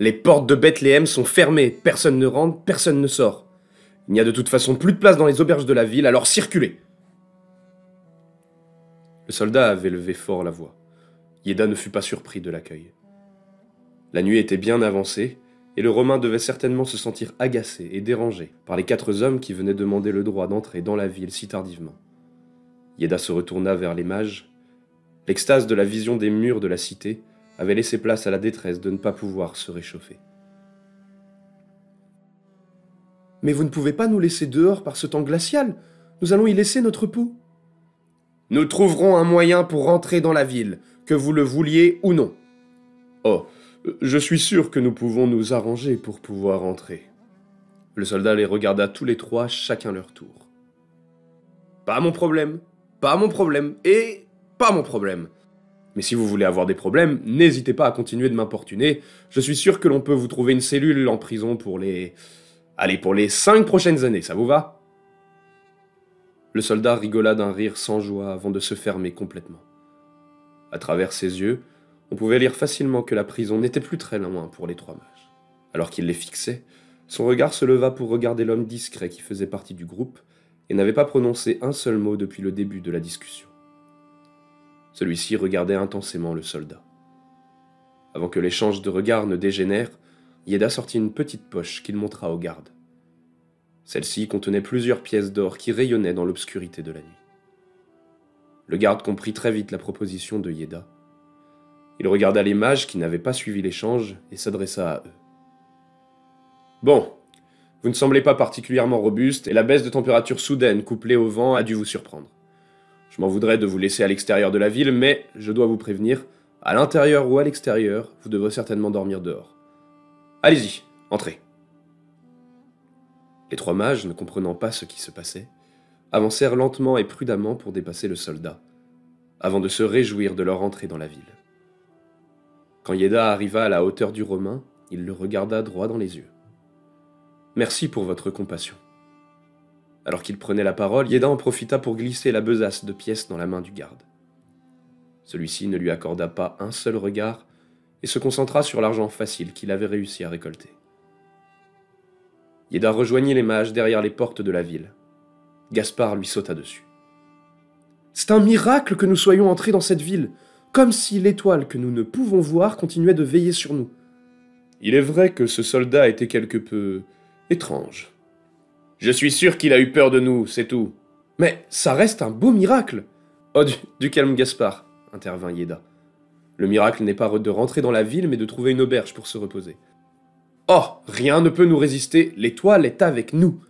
Les portes de Bethléem sont fermées, personne ne rentre, personne ne sort. Il n'y a de toute façon plus de place dans les auberges de la ville, alors circulez !» Le soldat avait levé fort la voix. Yéda ne fut pas surpris de l'accueil. La nuit était bien avancée, et le Romain devait certainement se sentir agacé et dérangé par les 4 hommes qui venaient demander le droit d'entrer dans la ville si tardivement. Yéda se retourna vers les mages. L'extase de la vision des murs de la cité avait laissé place à la détresse de ne pas pouvoir se réchauffer. « Mais vous ne pouvez pas nous laisser dehors par ce temps glacial. Nous allons y laisser notre peau. »« Nous trouverons un moyen pour rentrer dans la ville, que vous le vouliez ou non. »« Oh, je suis sûr que nous pouvons nous arranger pour pouvoir entrer. » Le soldat les regarda tous les 3, chacun leur tour. « Pas mon problème, et pas mon problème. Mais si vous voulez avoir des problèmes, n'hésitez pas à continuer de m'importuner. Je suis sûr que l'on peut vous trouver une cellule en prison pour les... Allez, pour les 5 prochaines années, ça vous va ?» Le soldat rigola d'un rire sans joie avant de se fermer complètement. À travers ses yeux, on pouvait lire facilement que la prison n'était plus très loin pour les 3 mages. Alors qu'il les fixait, son regard se leva pour regarder l'homme discret qui faisait partie du groupe et n'avait pas prononcé un seul mot depuis le début de la discussion. Celui-ci regardait intensément le soldat. Avant que l'échange de regards ne dégénère, Yéda sortit une petite poche qu'il montra au garde. Celle-ci contenait plusieurs pièces d'or qui rayonnaient dans l'obscurité de la nuit. Le garde comprit très vite la proposition de Yéda. Il regarda les mages qui n'avaient pas suivi l'échange et s'adressa à eux. « Bon, vous ne semblez pas particulièrement robuste et la baisse de température soudaine couplée au vent a dû vous surprendre. Je m'en voudrais de vous laisser à l'extérieur de la ville, mais je dois vous prévenir, à l'intérieur ou à l'extérieur, vous devrez certainement dormir dehors. Allez-y, entrez. » Les 3 mages, ne comprenant pas ce qui se passait, avancèrent lentement et prudemment pour dépasser le soldat, avant de se réjouir de leur entrée dans la ville. Quand Yéda arriva à la hauteur du Romain, il le regarda droit dans les yeux. « Merci pour votre compassion. » Alors qu'il prenait la parole, Yéda en profita pour glisser la besace de pièces dans la main du garde. Celui-ci ne lui accorda pas un seul regard et se concentra sur l'argent facile qu'il avait réussi à récolter. Yéda rejoignit les mages derrière les portes de la ville. Gaspard lui sauta dessus. « C'est un miracle que nous soyons entrés dans cette ville, comme si l'étoile que nous ne pouvons voir continuait de veiller sur nous. » Il est vrai que ce soldat était quelque peu étrange. « Je suis sûr qu'il a eu peur de nous, c'est tout. »« Mais ça reste un beau miracle !»« Oh, du calme, Gaspard, » intervint Yéda. « Le miracle n'est pas de rentrer dans la ville, mais de trouver une auberge pour se reposer. »« Oh, rien ne peut nous résister, l'étoile est avec nous.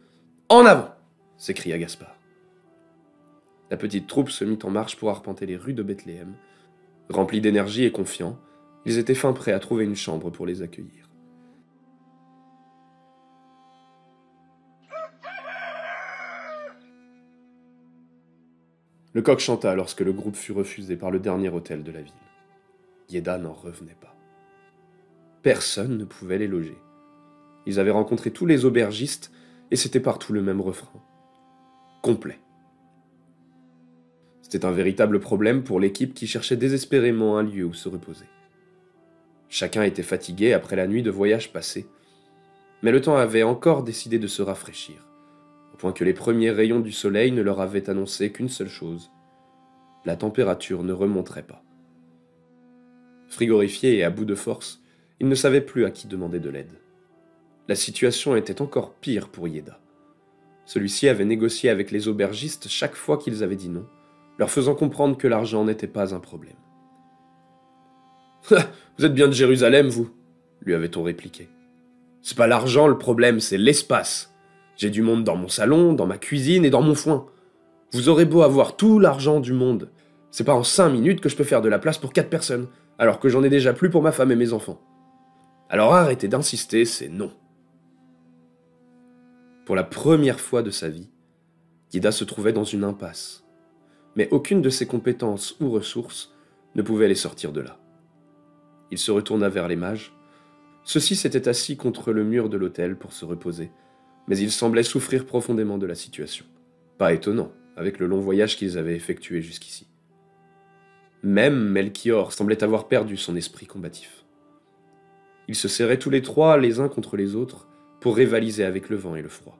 En avant !» s'écria Gaspard. La petite troupe se mit en marche pour arpenter les rues de Bethléem. Remplis d'énergie et confiants, ils étaient fin prêts à trouver une chambre pour les accueillir. Le coq chanta lorsque le groupe fut refusé par le dernier hôtel de la ville. Yéda n'en revenait pas. Personne ne pouvait les loger. Ils avaient rencontré tous les aubergistes et c'était partout le même refrain. Complet. C'était un véritable problème pour l'équipe qui cherchait désespérément un lieu où se reposer. Chacun était fatigué après la nuit de voyage passé, mais le temps avait encore décidé de se rafraîchir, au point que les premiers rayons du soleil ne leur avaient annoncé qu'une seule chose: la température ne remonterait pas. Frigorifiés et à bout de force, ils ne savaient plus à qui demander de l'aide. La situation était encore pire pour Yéda. Celui-ci avait négocié avec les aubergistes chaque fois qu'ils avaient dit non, leur faisant comprendre que l'argent n'était pas un problème. « Vous êtes bien de Jérusalem, vous ?» lui avait-on répliqué. « C'est pas l'argent le problème, c'est l'espace. J'ai du monde dans mon salon, dans ma cuisine et dans mon foin. Vous aurez beau avoir tout l'argent du monde, c'est pas en 5 minutes que je peux faire de la place pour 4 personnes, alors que j'en ai déjà plus pour ma femme et mes enfants. Alors arrêtez d'insister, c'est non. » Pour la première fois de sa vie, Yéda se trouvait dans une impasse, mais aucune de ses compétences ou ressources ne pouvait les sortir de là. Il se retourna vers les mages. Ceux-ci s'étaient assis contre le mur de l'hôtel pour se reposer, mais ils semblaient souffrir profondément de la situation. Pas étonnant, avec le long voyage qu'ils avaient effectué jusqu'ici. Même Melchior semblait avoir perdu son esprit combatif. Ils se serraient tous les trois les uns contre les autres pour rivaliser avec le vent et le froid.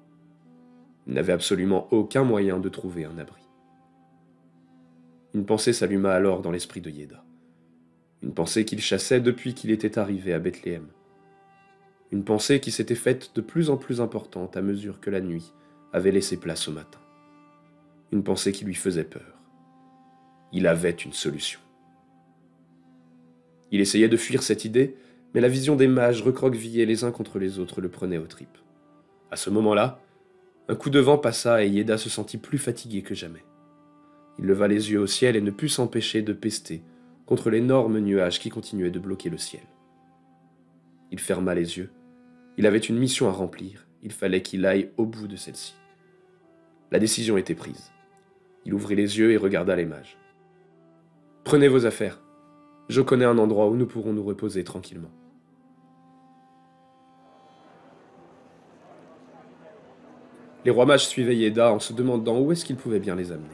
Ils n'avaient absolument aucun moyen de trouver un abri. Une pensée s'alluma alors dans l'esprit de Yéda. Une pensée qu'il chassait depuis qu'il était arrivé à Bethléem. Une pensée qui s'était faite de plus en plus importante à mesure que la nuit avait laissé place au matin. Une pensée qui lui faisait peur. Il avait une solution. Il essayait de fuir cette idée, mais la vision des mages recroquevillés les uns contre les autres le prenait aux tripes. À ce moment-là, un coup de vent passa et Yéda se sentit plus fatigué que jamais. Il leva les yeux au ciel et ne put s'empêcher de pester contre l'énorme nuage qui continuait de bloquer le ciel. Il ferma les yeux. Il avait une mission à remplir. Il fallait qu'il aille au bout de celle-ci. La décision était prise. Il ouvrit les yeux et regarda les mages. « Prenez vos affaires. Je connais un endroit où nous pourrons nous reposer tranquillement. » Les rois mages suivaient Yéda en se demandant où est-ce qu'ils pouvaient bien les amener.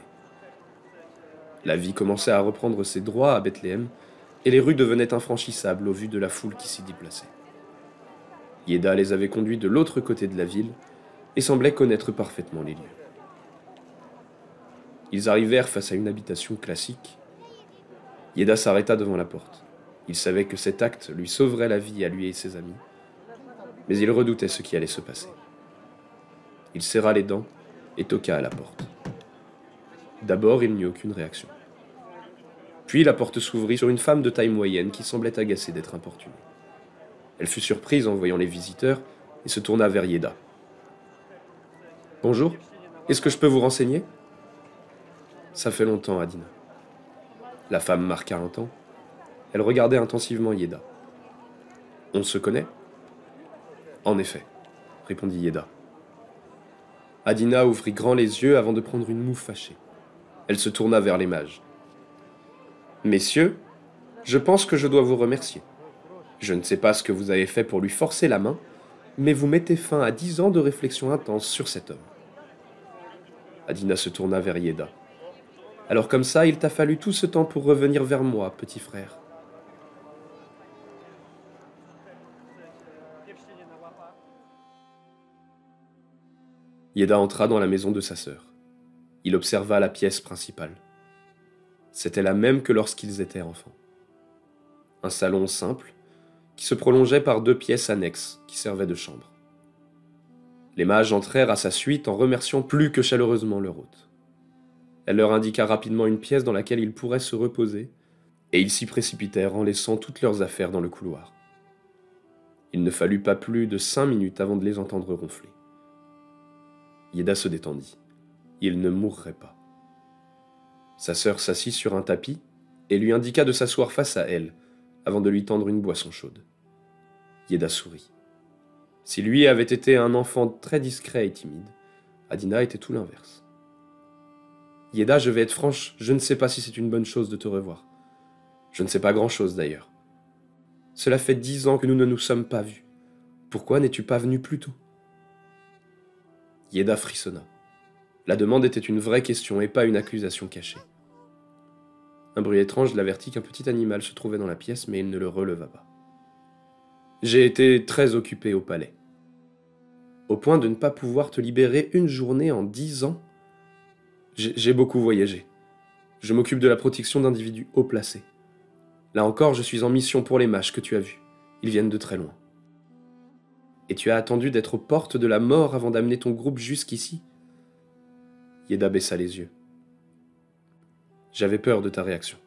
La vie commençait à reprendre ses droits à Bethléem, et les rues devenaient infranchissables au vu de la foule qui s'y déplaçait. Yéda les avait conduits de l'autre côté de la ville, et semblait connaître parfaitement les lieux. Ils arrivèrent face à une habitation classique. Yéda s'arrêta devant la porte. Il savait que cet acte lui sauverait la vie à lui et ses amis, mais il redoutait ce qui allait se passer. Il serra les dents et toqua à la porte. D'abord, il n'y eut aucune réaction. Puis la porte s'ouvrit sur une femme de taille moyenne qui semblait agacée d'être importunée. Elle fut surprise en voyant les visiteurs et se tourna vers Yéda. « Bonjour, est-ce que je peux vous renseigner ?»« Ça fait longtemps, Adina. » La femme marqua un temps. Elle regardait intensivement Yéda. « On se connaît ?»« En effet, » répondit Yéda. Adina ouvrit grand les yeux avant de prendre une moue fâchée. Elle se tourna vers les mages. « Messieurs, je pense que je dois vous remercier. Je ne sais pas ce que vous avez fait pour lui forcer la main, mais vous mettez fin à 10 ans de réflexion intense sur cet homme. » Adina se tourna vers Yéda. « Alors comme ça, il t'a fallu tout ce temps pour revenir vers moi, petit frère. » Yéda entra dans la maison de sa sœur. Il observa la pièce principale. C'était la même que lorsqu'ils étaient enfants. Un salon simple, qui se prolongeait par 2 pièces annexes qui servaient de chambre. Les mages entrèrent à sa suite en remerciant plus que chaleureusement leur hôte. Elle leur indiqua rapidement une pièce dans laquelle ils pourraient se reposer, et ils s'y précipitèrent en laissant toutes leurs affaires dans le couloir. Il ne fallut pas plus de 5 minutes avant de les entendre ronfler. Yéda se détendit. Il ne mourrait pas. Sa sœur s'assit sur un tapis et lui indiqua de s'asseoir face à elle avant de lui tendre une boisson chaude. Yéda sourit. Si lui avait été un enfant très discret et timide, Adina était tout l'inverse. « Yéda, je vais être franche, je ne sais pas si c'est une bonne chose de te revoir. Je ne sais pas grand-chose d'ailleurs. Cela fait 10 ans que nous ne nous sommes pas vus. Pourquoi n'es-tu pas venu plus tôt ?» Yéda frissonna. La demande était une vraie question et pas une accusation cachée. Un bruit étrange l'avertit qu'un petit animal se trouvait dans la pièce, mais il ne le releva pas. « J'ai été très occupé au palais. Au point de ne pas pouvoir te libérer une journée en 10 ans. J'ai beaucoup voyagé. Je m'occupe de la protection d'individus haut placés. Là encore, je suis en mission pour les mages que tu as vus. Ils viennent de très loin. Et tu as attendu d'être aux portes de la mort avant d'amener ton groupe jusqu'ici ?» Yéda baissa les yeux. « J'avais peur de ta réaction. »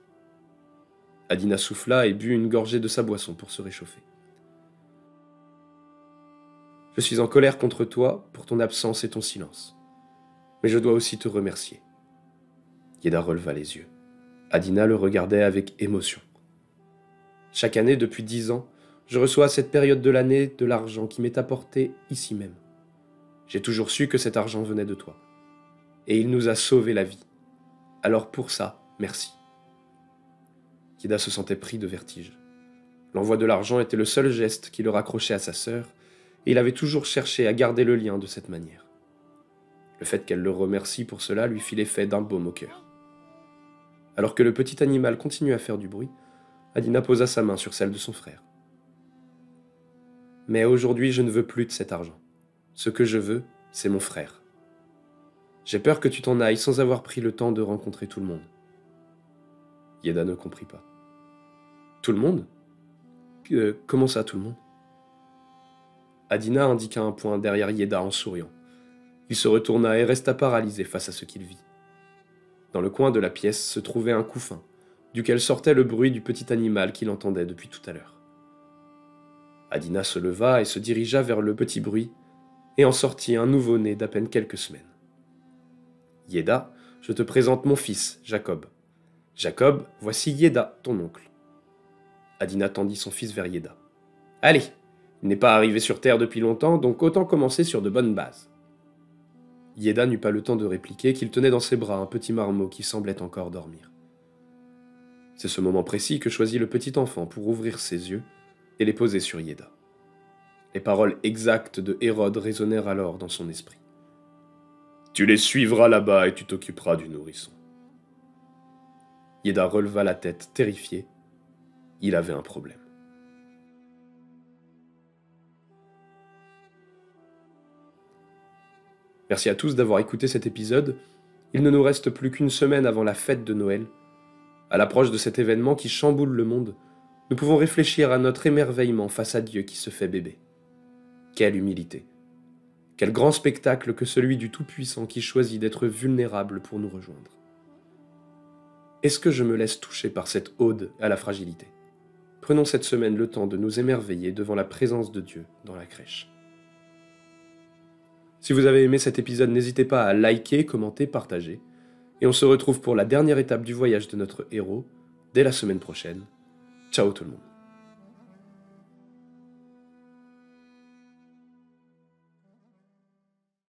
Adina souffla et but une gorgée de sa boisson pour se réchauffer. « Je suis en colère contre toi pour ton absence et ton silence. Mais je dois aussi te remercier. » Yéda releva les yeux. Adina le regardait avec émotion. « Chaque année, depuis 10 ans, je reçois à cette période de l'année de l'argent qui m'est apporté ici même. J'ai toujours su que cet argent venait de toi. Et il nous a sauvé la vie. Alors pour ça, merci. » Yéda se sentait pris de vertige. L'envoi de l'argent était le seul geste qui le raccrochait à sa sœur, et il avait toujours cherché à garder le lien de cette manière. Le fait qu'elle le remercie pour cela lui fit l'effet d'un baume au cœur. Alors que le petit animal continuait à faire du bruit, Adina posa sa main sur celle de son frère. Mais aujourd'hui, je ne veux plus de cet argent. Ce que je veux, c'est mon frère. J'ai peur que tu t'en ailles sans avoir pris le temps de rencontrer tout le monde. » Yeda ne comprit pas. « Tout le monde ? Comment ça, tout le monde ?» Adina indiqua un point derrière Yeda en souriant. Il se retourna et resta paralysé face à ce qu'il vit. Dans le coin de la pièce se trouvait un couffin, duquel sortait le bruit du petit animal qu'il entendait depuis tout à l'heure. Adina se leva et se dirigea vers le petit bruit, et en sortit un nouveau-né d'à peine quelques semaines. « Yeda, je te présente mon fils, Jacob. Jacob, voici Yeda, ton oncle. » Adina tendit son fils vers Yeda. « Allez, il n'est pas arrivé sur Terre depuis longtemps, donc autant commencer sur de bonnes bases. » Yeda n'eut pas le temps de répliquer qu'il tenait dans ses bras un petit marmot qui semblait encore dormir. C'est ce moment précis que choisit le petit enfant pour ouvrir ses yeux et les poser sur Yeda. Les paroles exactes de Hérode résonnèrent alors dans son esprit. « Tu les suivras là-bas et tu t'occuperas du nourrisson. » Yeda releva la tête, terrifié. Il avait un problème. Merci à tous d'avoir écouté cet épisode. Il ne nous reste plus qu'une semaine avant la fête de Noël. À l'approche de cet événement qui chamboule le monde, nous pouvons réfléchir à notre émerveillement face à Dieu qui se fait bébé. Quelle humilité! Quel grand spectacle que celui du Tout-Puissant qui choisit d'être vulnérable pour nous rejoindre. Est-ce que je me laisse toucher par cette ode à la fragilité? Prenons cette semaine le temps de nous émerveiller devant la présence de Dieu dans la crèche. Si vous avez aimé cet épisode, n'hésitez pas à liker, commenter, partager. Et on se retrouve pour la dernière étape du voyage de notre héros dès la semaine prochaine. Ciao tout le monde.